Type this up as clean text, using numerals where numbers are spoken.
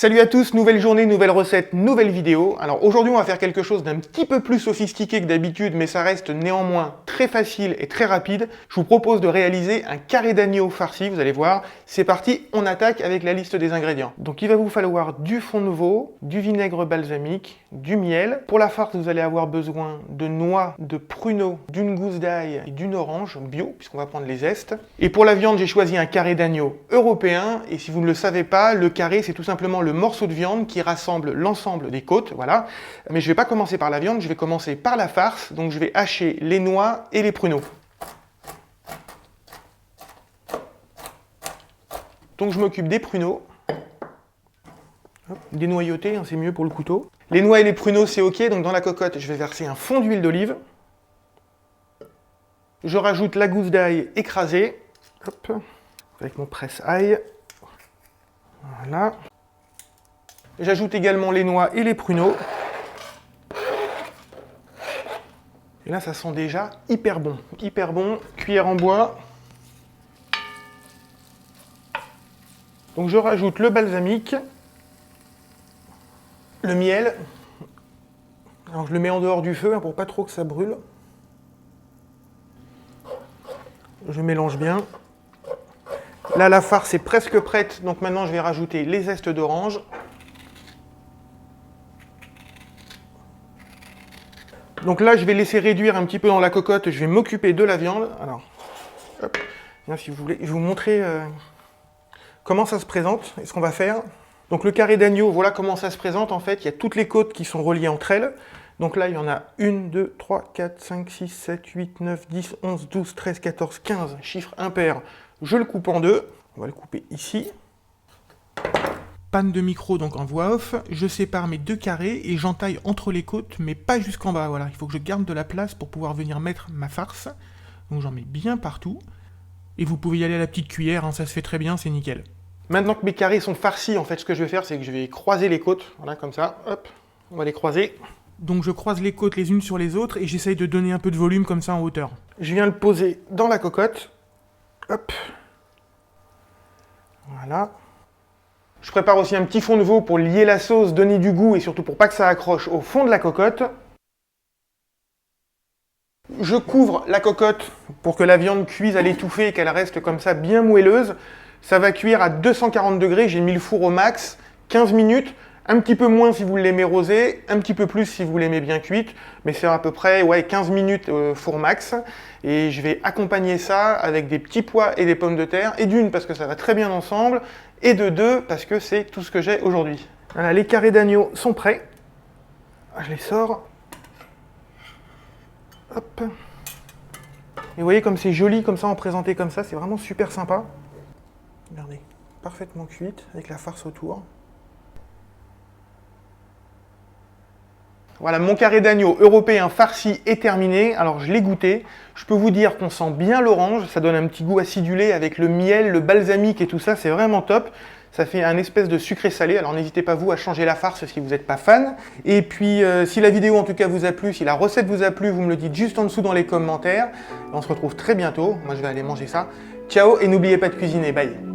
Salut à tous, nouvelle journée, nouvelle recette, nouvelle vidéo. Alors aujourd'hui on va faire quelque chose d'un petit peu plus sophistiqué que d'habitude, mais ça reste néanmoins très facile et très rapide. Je vous propose de réaliser un carré d'agneau farci, vous allez voir. C'est parti, on attaque avec la liste des ingrédients. Donc il va vous falloir du fond de veau, du vinaigre balsamique, du miel. Pour la farce vous allez avoir besoin de noix, de pruneaux, d'une gousse d'ail et d'une orange bio, puisqu'on va prendre les zestes. Et pour la viande j'ai choisi un carré d'agneau européen, et si vous ne le savez pas, le carré c'est tout simplement le morceau de viande qui rassemble l'ensemble des côtes, voilà. Mais je ne vais pas commencer par la viande, je vais commencer par la farce, donc je vais hacher les noix et les pruneaux. Donc je m'occupe des pruneaux, dénoyautés, hein, c'est mieux pour le couteau. Les noix et les pruneaux c'est ok, donc dans la cocotte je vais verser un fond d'huile d'olive. Je rajoute la gousse d'ail écrasée, hop, avec mon presse-ail, voilà. J'ajoute également les noix et les pruneaux. Et là, ça sent déjà hyper bon. Hyper bon. Cuillère en bois. Donc je rajoute le balsamique, le miel. Alors je le mets en dehors du feu hein, pour pas trop que ça brûle. Je mélange bien. Là, la farce est presque prête. Donc maintenant, je vais rajouter les zestes d'orange. Donc là, je vais laisser réduire un petit peu dans la cocotte, je vais m'occuper de la viande. Alors, hop, bien, si vous voulez, je vais vous montrer comment ça se présente et ce qu'on va faire. Donc le carré d'agneau, voilà comment ça se présente en fait. Il y a toutes les côtes qui sont reliées entre elles. Donc là, il y en a 1, 2, 3, 4, 5, 6, 7, 8, 9, 10, 11, 12, 13, 14, 15, chiffre impair. Je le coupe en deux. On va le couper ici. Panne de micro donc en voix off, je sépare mes deux carrés et j'entaille entre les côtes mais pas jusqu'en bas, voilà, il faut que je garde de la place pour pouvoir venir mettre ma farce, donc j'en mets bien partout, et vous pouvez y aller à la petite cuillère, hein, ça se fait très bien, c'est nickel. Maintenant que mes carrés sont farcis, en fait ce que je vais faire c'est que je vais croiser les côtes, voilà comme ça, hop, on va les croiser. Donc je croise les côtes les unes sur les autres et j'essaye de donner un peu de volume comme ça en hauteur. Je viens le poser dans la cocotte, hop, voilà. Je prépare aussi un petit fond de veau pour lier la sauce, donner du goût et surtout pour pas que ça accroche au fond de la cocotte. Je couvre la cocotte pour que la viande cuise à l'étouffée et qu'elle reste comme ça bien moelleuse. Ça va cuire à 240 degrés, j'ai mis le four au max, 15 minutes. Un petit peu moins si vous l'aimez rosé, un petit peu plus si vous l'aimez bien cuite, mais c'est à peu près ouais, 15 minutes four max. Et je vais accompagner ça avec des petits pois et des pommes de terre, et d'une parce que ça va très bien ensemble, et de deux parce que c'est tout ce que j'ai aujourd'hui. Voilà, les carrés d'agneau sont prêts. Je les sors. Hop. Et vous voyez comme c'est joli comme ça en présenté comme ça, c'est vraiment super sympa. Regardez, parfaitement cuite avec la farce autour. Voilà, mon carré d'agneau européen farci est terminé. Alors je l'ai goûté. Je peux vous dire qu'on sent bien l'orange. Ça donne un petit goût acidulé avec le miel, le balsamique et tout ça. C'est vraiment top. Ça fait un espèce de sucré salé. Alors n'hésitez pas vous à changer la farce si vous n'êtes pas fan. Et puis si la vidéo en tout cas vous a plu, si la recette vous a plu, vous me le dites juste en dessous dans les commentaires. On se retrouve très bientôt. Moi je vais aller manger ça. Ciao et n'oubliez pas de cuisiner. Bye.